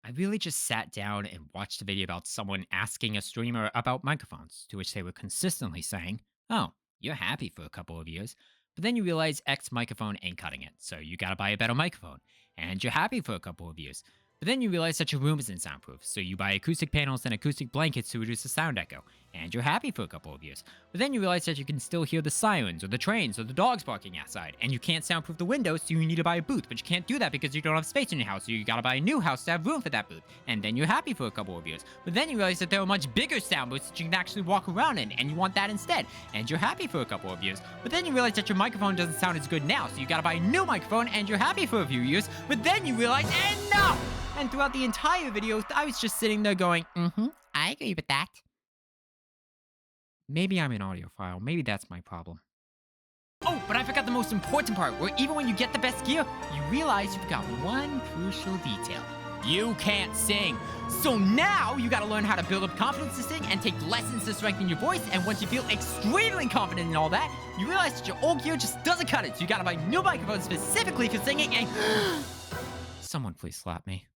I really just sat down and watched a video about someone asking a streamer about microphones, to which they were consistently saying, "Oh, you're happy for a couple of years, but then you realize X microphone ain't cutting it, so you gotta buy a better microphone. And you're happy for a couple of years, but then you realize that your room isn't soundproof, so you buy acoustic panels and acoustic blankets to reduce the sound echo. And you're happy for a couple of years, but then you realize that you can still hear the sirens or the trains or the dogs barking outside, and you can't soundproof the windows, so you need to buy a booth, but you can't do that because you don't have space in your house, so you gotta buy a new house to have room for that booth. And then you're happy for a couple of years, but then you realize that there are much bigger sound booths that you can actually walk around in, and you want that instead. And you're happy for a couple of years, but then you realize that your microphone doesn't sound as good now, so you gotta buy a new microphone, and you're happy for a few years, but then you realize, enough! And throughout the entire video, I was just sitting there going, I agree with that. Maybe I'm an audiophile. Maybe that's my problem. Oh, but I forgot the most important part, where even when you get the best gear, you realize you forgot one crucial detail. You can't sing. So now you gotta learn how to build up confidence to sing and take lessons to strengthen your voice. And once you feel extremely confident in all that, you realize that your old gear just doesn't cut it. So you gotta buy new microphones specifically for singing and... Someone please slap me.